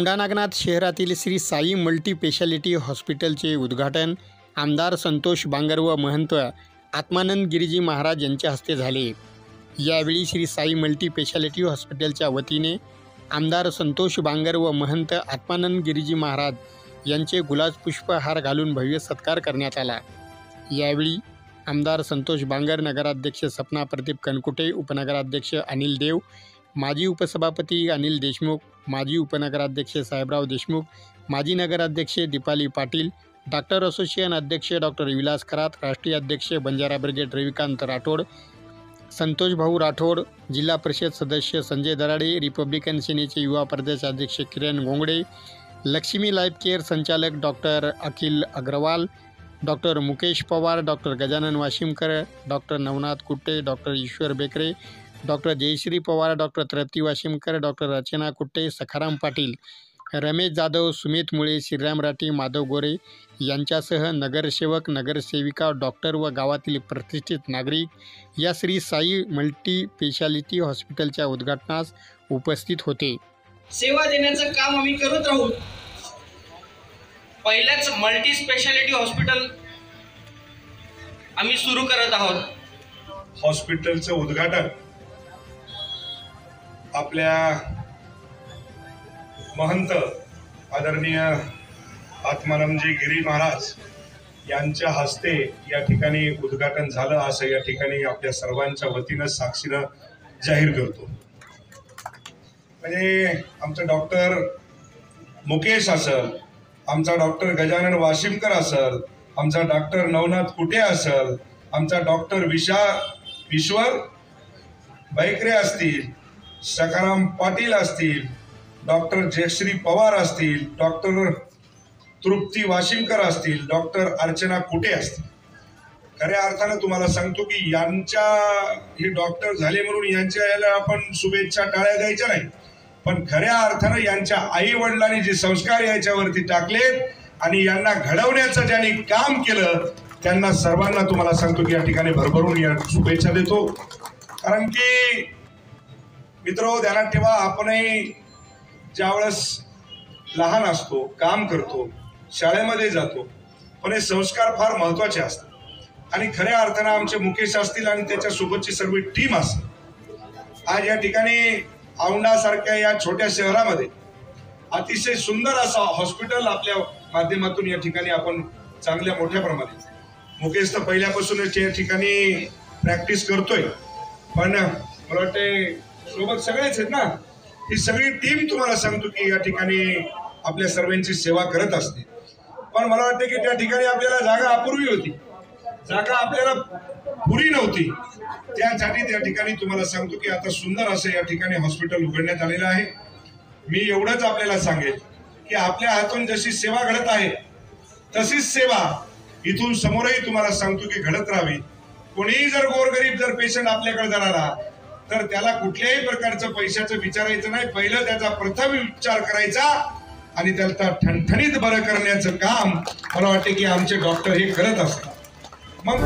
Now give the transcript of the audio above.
औंढा नागनाथ शहरातील श्री साई मल्टीस्पेशालिटी हॉस्पिटलचे उद्घाटन आमदार संतोष बांगर व महंत आत्मानंद गिरीजी महाराज यांच्या हस्ते झाले। यावेळी श्री साई मल्टीस्पेशालिटी हॉस्पिटलच्या वतीने आमदार संतोष बांगर व महंत आत्मानंद गिरीजी महाराज यांचे गुलाब पुष्पहार घालून भव्य सत्कार करण्यात आला। यावेळी आमदार संतोष बांगर, नगराध्यक्ष सपना प्रदीप कनकुटे, उपनगराध्यक्ष अनिल देव, माजी उपसभापती अनिल देशमुख, माजी उपनगराध्यक्ष साहेबराव देशमुख, माजी नगराध्यक्ष दीपाली पाटील, डॉक्टर असोसिएशन अध्यक्ष डॉक्टर विलास खरात, राष्ट्रीय अध्यक्ष बंजारा ब्रिगेड रविकांत राठोड, संतोष भाऊ राठोड, जिल्हा परिषद सदस्य संजय दराडे, रिपब्लिकन सेनेचे युवा प्रदेशाध्यक्ष किरण गोंगडे, लक्ष्मी लाईफ केअर संचालक doctor Akhil Agrawal, doctor Mukesh Pawar, doctor Gajanan Washimkar, doctor Navnath Kutte, doctor Ishwar Bekare, doctor Jayashree Pawar, doctor Trupti Washimkar, doctor Rachana Kutte, Sakharam Patil, Ramesh Jadhav, Sumit Mule, Shriram Rathi, Madhav गोरे यांच्यासह नगरसेवक, नगरसेविका, डॉक्टर व गावातील प्रतिष्ठित नागरिक या श्री साई मल्टीस्पेशालिटी हॉस्पिटलच्या उद्घाटनास उपस्थित होते। सेवा देण्याचं काम आम्ही करत राहू। पहिल्याच मल्टी स्पेशालिटी हॉस्पिटल आम्ही सुरू करत आहोत। हॉस्पिटलचं उद्घाटन आपल्या महंत आदरणीय आत्मानंदजी गिरी महाराज यांच्या हस्ते या ठिकाणी उद्घाटन झालं असं या ठिकाणी आपल्या सर्वांच्या वतीनं साक्षीनं जाहीर करतो। म्हणजे आमचं डॉक्टर मुकेश असेल, आमचा डॉक्टर गजानन वाशिमकर असेल, आमचा डॉक्टर नवनाथ कुटे असेल, आमचा डॉक्टर ईश्वर बेकरे असतील, सखाराम पाटील असतील, डॉक्टर जयश्री पवार असतील, डॉक्टर तृप्ती वाशिमकर असतील, डॉक्टर अर्चना कुटे असतील। खऱ्या अर्थानं तुम्हाला सांगतो की यांच्या हे डॉक्टर झाले म्हणून यांच्या याला आपण शुभेच्छा टाळ्या द्यायच्या नाही, पण खऱ्या अर्थानं यांच्या आई वडिलांनी जे संस्कार याच्यावरती टाकलेत आणि यांना घडवण्याचं ज्यांनी काम केलं त्यांना सर्वांना तुम्हाला सांगतो की या ठिकाणी भरभरून या शुभेच्छा देतो। कारण की मित्रो, ध्यानात ठेवा, आपणही ज्यावेळेस लहान असतो, काम करतो, शाळेमध्ये जातो, पण हे संस्कार फार महत्वाचे असतात आणि खऱ्या अर्थानं आमचे मुकेश असतील आणि त्याच्यासोबतची सर्व टीम असते। आज या ठिकाणी औंढासारख्या या छोट्या शहरामध्ये अतिशय सुंदर असं हॉस्पिटल आपल्या माध्यमातून या ठिकाणी आपण चांगल्या मोठ्या प्रमाणात, मुकेश तर पहिल्यापासूनच या ठिकाणी प्रॅक्टिस करतोय, पण मला वाटते सोबत सगळेच आहेत ना, ही सगळी टीम तुम्हाला सांगतो की या ठिकाणी आपल्या सर्वांची सेवा करत असते। पण मला वाटतं की त्या ठिकाणी आपल्याला जागा अपुरी होती, जागा आपल्याला पुरी नव्हती, त्यासाठी त्या ठिकाणी तुम्हाला सांगतो की आता सुंदर असं या ठिकाणी हॉस्पिटल उघडण्यात आलेलं आहे। मी एवढंच आपल्याला सांगेल की आपल्या हातून जशी सेवा घडत आहे तशीच सेवा इथून समोरही तुम्हाला सांगतो की घडत राहावी। कोणीही जर गोरगरीब जर पेशंट आपल्याकडे जाणार तर त्याला कुठल्याही प्रकारचं पैशाचं विचारायचं नाही, पहिलं त्याचा प्रथम विचार करायचा आणि त्याला ठणठणीत बरं करण्याचं काम मला वाटते की आमचे डॉक्टर हे करत असतात। मग